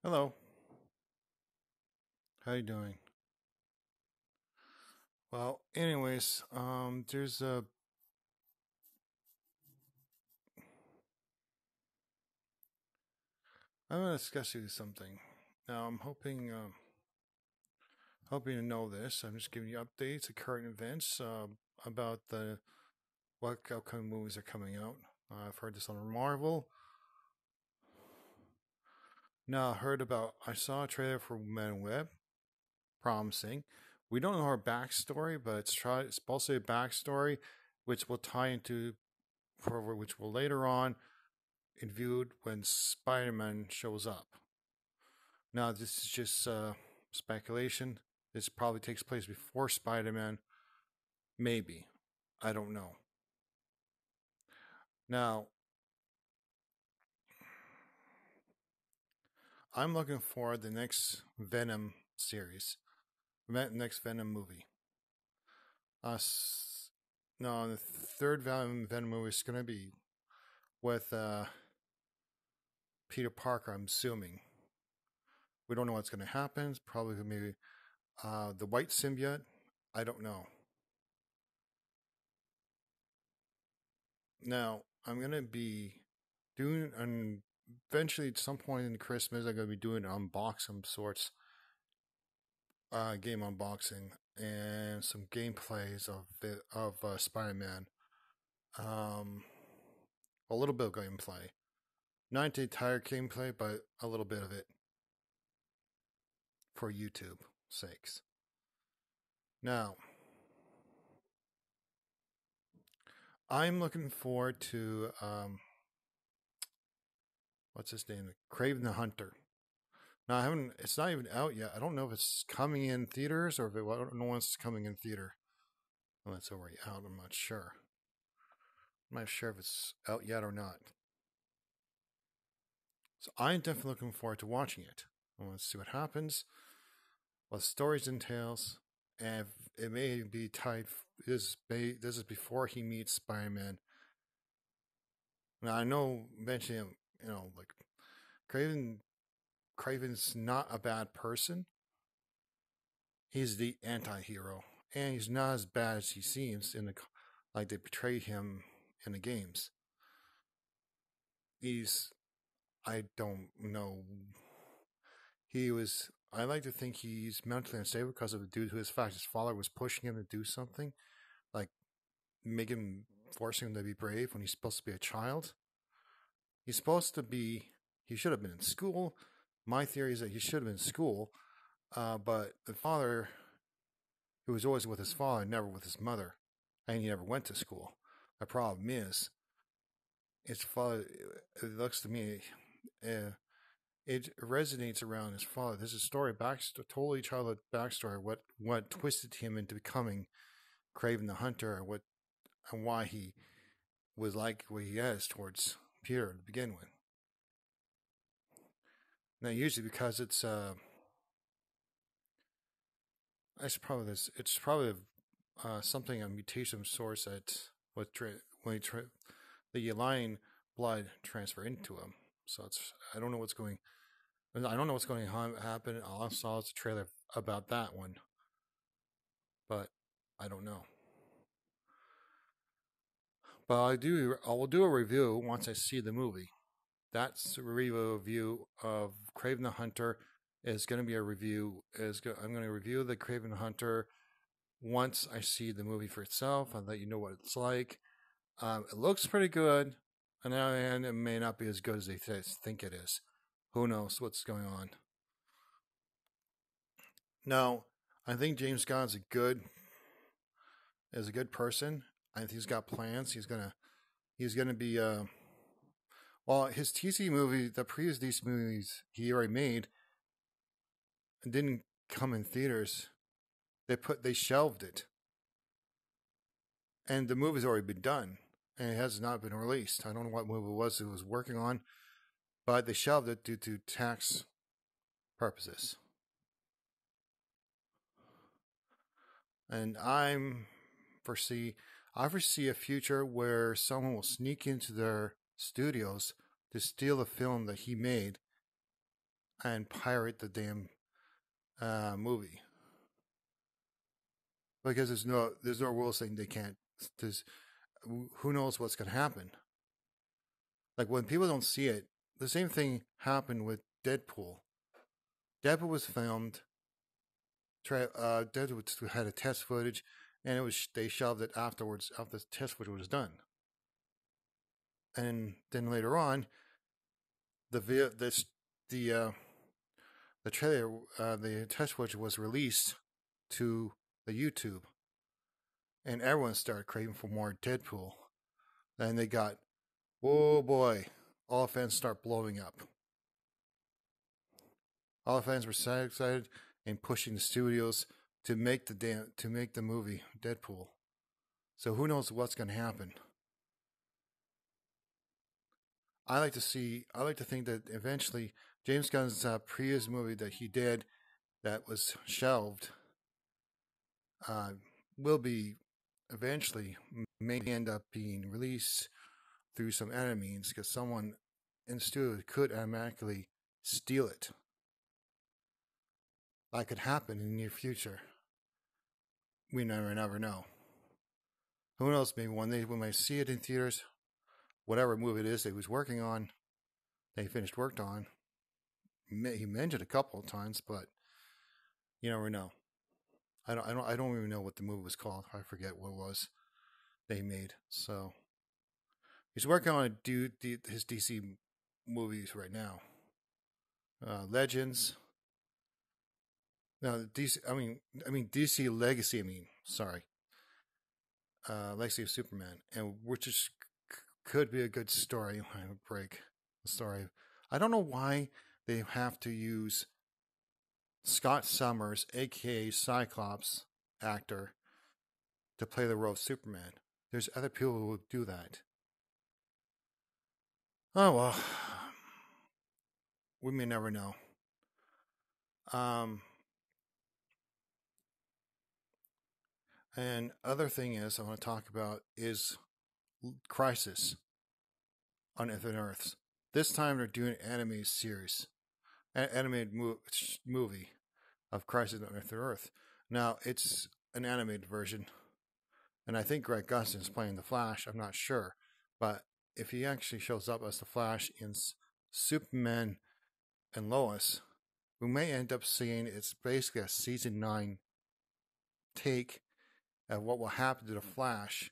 Hello. How you doing? Well, anyways, there's a I'm gonna discuss you something. Now, I'm hoping to know this. I'm just giving you updates of current events about the what upcoming movies are coming out. I've heard this on Marvel. Now, I saw a trailer for Man Web, promising. We don't know her backstory, but it's supposed to be a backstory, which will tie into for which will later on in viewed when Spider-Man shows up. Now, this is just speculation. This probably takes place before Spider Man. Maybe. I don't know. Now, I'm looking for the next Venom series, next Venom movie. No, the third Venom movie is going to be with Peter Parker, I'm assuming. We don't know what's going to happen. It's probably going to be the white symbiote. I don't know. Now, I'm going to be doing an eventually at some point in Christmas. I'm going to be doing an unboxing sorts, game unboxing and some gameplays of Spider-Man. Um, a little bit of gameplay, not the entire gameplay, but a little bit of it for YouTube sakes. Now, I'm looking forward to what's his name, Craven the Hunter. Now I haven't. It's not even out yet. I don't know if it's coming in theaters or if I don't know when it's coming in theater. Well, it's already out. I'm not sure. I'm not sure if it's out yet or not. So I'm definitely looking forward to watching it. I want to see what happens, what the stories entails, and it may be tied. This is before he meets Spider-Man. Now I know mentioning like Craven. Craven's not a bad person. He's the anti-hero, and he's not as bad as he seems in the like they portray him in the games. He's I don't know. He was. I like to think he's mentally unstable because of due to his fact his father was pushing him to do something, like making forcing him to be brave when he's supposed to be a child. He's supposed to be. He should have been in school. My theory is that he should have been in school, but the father, who was always with his father, never with his mother, and he never went to school. The problem is, his father. It looks to me, uh, it resonates around his father. This is a story totally childhood backstory. What twisted him into becoming Craven the Hunter, and why he was like what he is towards Peter to begin with. Now, usually because it's probably something a mutation of source that what when the line blood transfer into him. So it's I don't know what's going. I don't know what's going to happen. All I saw is a trailer about that one, but I don't know. But I will do a review once I see the movie. That's a review of Craven the Hunter. Is going to be a review. I'm going to review the Craven the Hunter once I see the movie for itself. I'll let you know what it's like. It looks pretty good. On the other hand, it may not be as good as they think it is. Who knows what's going on? Now, I think James Gunn's a good person. I think he's got plans. He's gonna be well, his TC movie, the previous DC movies he already made, didn't come in theaters. They shelved it, and the movie's already been done, and it has not been released. I don't know what movie it was working on, but they shelved it due to tax purposes. And foresee I foresee a future where someone will sneak into their studios to steal a film that he made and pirate the damn movie because there's no rule saying they can't. There's who knows what's going to happen. Like when people don't see it, the same thing happened with Deadpool. Deadpool was filmed. Deadpool had a test footage, and they shelved it afterwards after the test footage was done. And then later on, the this the trailer, the test footage was released to the YouTube, and everyone started craving for more Deadpool. And they got, oh boy, all fans start blowing up. All the fans were so excited and pushing the studios to make the movie Deadpool. So who knows what's going to happen? I like to think that eventually James Gunn's previous movie that he did that was shelved uh, will be eventually may end up being released through some enemies because someone in the studio could automatically steal it. That could happen in the near future. We never know. Who knows? Maybe when they see it in theaters, whatever movie it is they was working on, they finished worked on. He mentioned a couple of times, but you never know. I don't even know what the movie was called. I forget what it was they made. So he's working on his DC movies right now. Legends. No, DC. I mean DC Legacy. Sorry. Legacy of Superman, and which is could be a good story. Break the story. I don't know why they have to use Scott Summers, aka Cyclops, actor, to play the role of Superman. There's other people who will do that. Oh well, we may never know. Um, and other thing is I want to talk about is Crisis on Infinite Earths. This time they're doing an anime series, an animated movie of Crisis on Infinite Earth. Now it's an animated version, and I think Greg Gustin is playing the Flash. I'm not sure, but if he actually shows up as the Flash in Superman and Lois, we may end up seeing it's basically a season 9 take of what will happen to the Flash,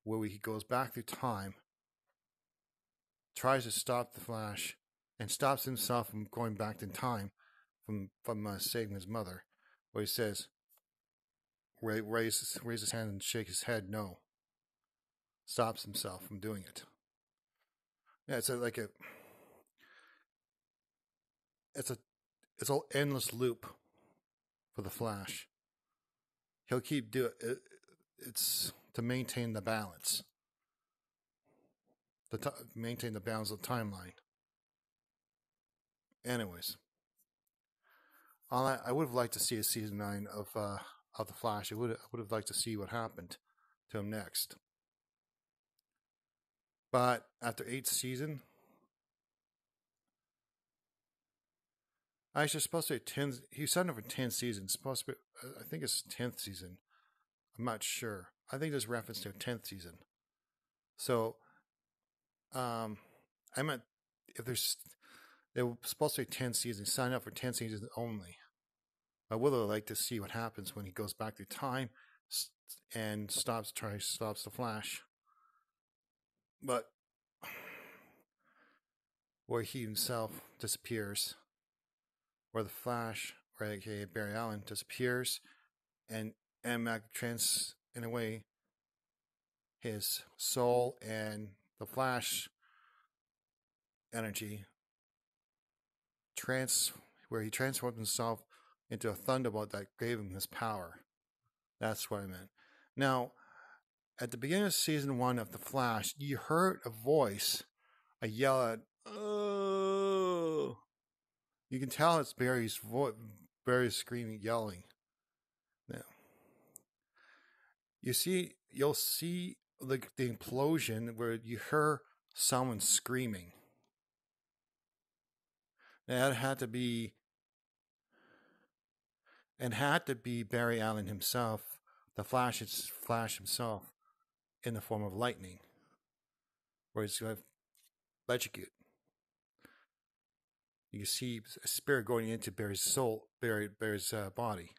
where he goes back through time, tries to stop the Flash, and stops himself from going back in time from saving his mother, where he says, raise his hand and shake his head, no, stops himself from doing it. Yeah, it's it's an endless loop for the Flash. He'll keep doing it. It's to maintain the balance, maintain the balance of the timeline. Anyways, I would have liked to see a season 9 of the Flash. I would have liked to see what happened to him next. But after 8th season, actually, supposed to be 10. He signed up for 10 seasons. Supposed to be, I think it's 10th season. I'm not sure. I think there's reference to a 10th season. So, I meant if they were supposed to be 10 seasons. Sign up for 10 seasons only. I would have liked to see what happens when he goes back through time and stops the Flash. But where he himself disappears, where the Flash, or aka Barry Allen, disappears, and Mac in a way, his soul and the Flash energy where he transformed himself into a thunderbolt that gave him his power. That's what I meant. Now, at the beginning of season 1 of The Flash, you heard a voice, a yell at, "Oh!" You can tell it's Barry's screaming, yelling. Now, you'll see the implosion where you hear someone screaming. That had to be Barry Allen himself, the Flash himself, in the form of lightning, where he's going to electrocute. You see a spirit going into Barry's soul, Barry's body,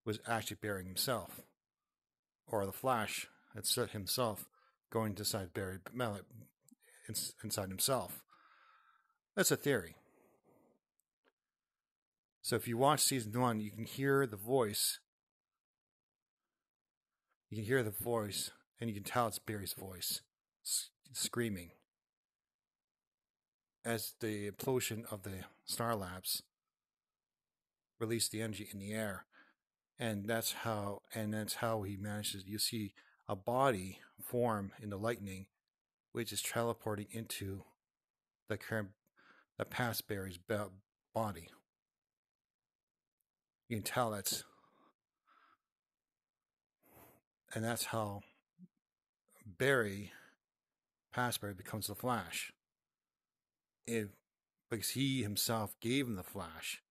was actually Barry himself, or the Flash himself going inside Barry Mallet, inside himself. That's a theory. So if you watch season 1, you can hear the voice. You can hear the voice, and you can tell it's Barry's voice screaming as the implosion of the Star Labs released the energy in the air, and that's how he manages. You see a body form in the lightning, which is teleporting into the past Barry's body. You can tell that's how past Barry becomes the Flash. Because he himself gave him the Flash,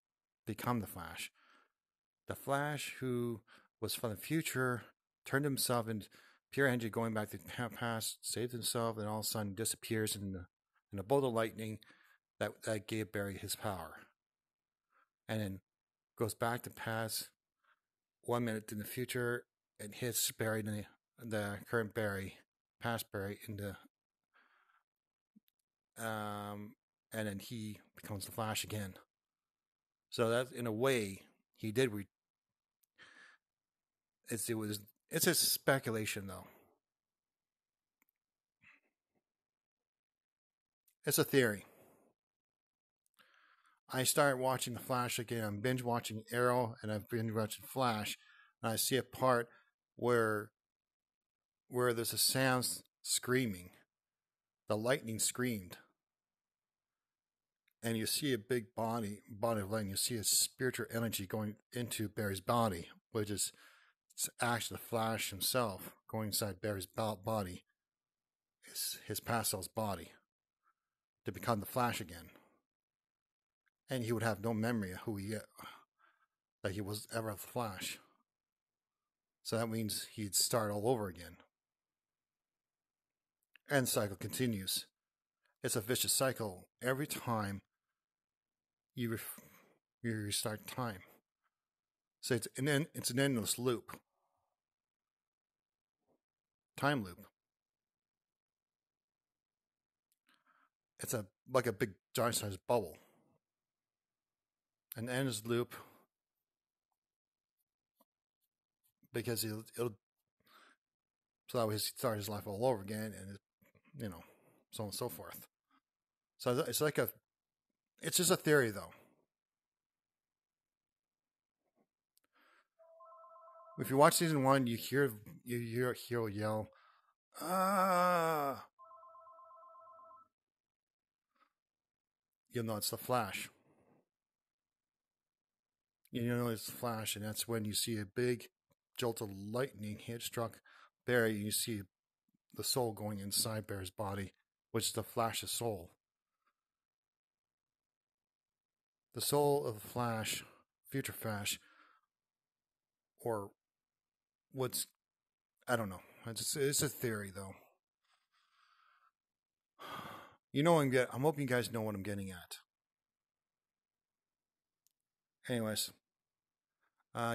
become the Flash. The Flash, who was from the future, turned himself into pure energy, going back to the past, saved himself, and all of a sudden disappears in a bolt of lightning that gave Barry his power. And then goes back to past 1 minute in the future and hits Barry, the current Barry, past Barry, and then he becomes the Flash again. So that, in a way, he did. It's a speculation, though. It's a theory. I started watching The Flash again. I'm binge watching Arrow, and I've been watching Flash, and I see a part where there's a sound screaming. The lightning screamed, and you see a big body of lightning. You see a spiritual energy going into Barry's body, which is actually the Flash himself going inside Barry's body, his past self's body, to become the Flash again. And he would have no memory of that he was ever the Flash. So that means he'd start all over again. And the cycle continues. It's a vicious cycle. Every time you restart time. So it's an endless loop. Time loop. It's like a big giant sized bubble. An endless loop, because it'll so that way he start his life all over again, and so on and so forth. So it's just a theory, though. If you watch season 1, you hear Hero yell, "Ah!" You'll know it's the Flash. You know it's the Flash, and that's when you see a big jolt of lightning hit struck Barry. You see the soul going inside Barry's body, which is the Flash's soul. The soul of the Flash, future Flash, or I don't know. It's a theory, though. I'm hoping you guys know what I'm getting at. Anyways,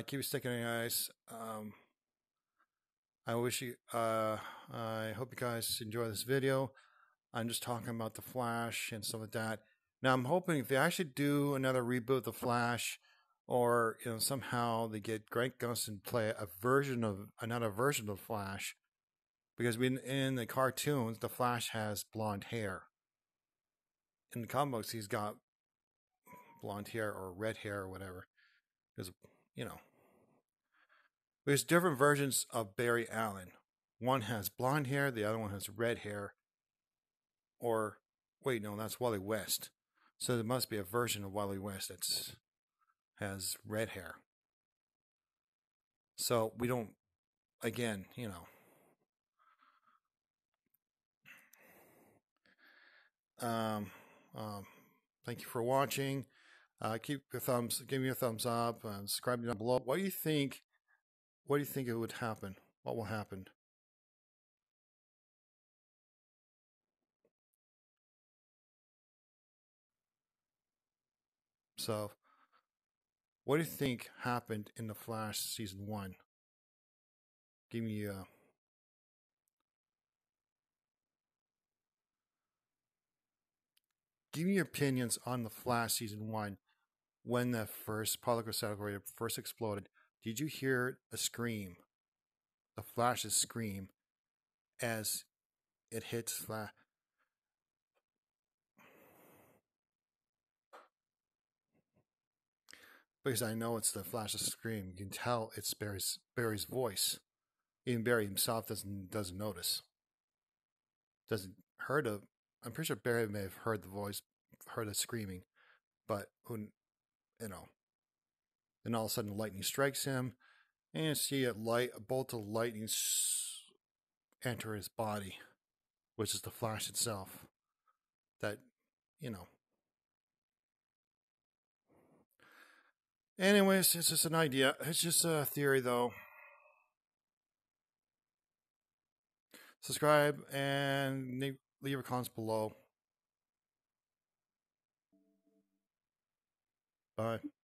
keep sticking in, guys. I hope you guys enjoy this video. I'm just talking about the Flash and stuff like that. Now I'm hoping if they actually do another reboot of the Flash, or somehow they get Grant Gustin to play another version of Flash, because in the cartoons the Flash has blonde hair. In the comic books he's got blonde hair or red hair or whatever. Because there's different versions of Barry Allen. One has blonde hair, the other one has red hair. Or, wait, no, that's Wally West. So there must be a version of Wally West that has red hair. So we don't, again, um, um, Thank you for watching. Give me a thumbs up, and subscribe down below. What do you think? What do you think it would happen? What will happen? So, what do you think happened in the Flash season one? Give me give me your opinions on the Flash season one when the first particle accelerator first exploded. Did you hear a scream? The Flash's scream as it hits Flash. Because I know it's the Flash's scream. You can tell it's Barry's voice. Even Barry himself doesn't notice. Doesn't heard of. I'm pretty sure Barry may have heard the voice, heard the screaming, but who, you know. Then all of a sudden, lightning strikes him, and you see a bolt of lightning enter his body, which is the Flash itself. That, you know. Anyways, it's just an idea. It's just a theory, though. Subscribe and leave your comments below. Bye.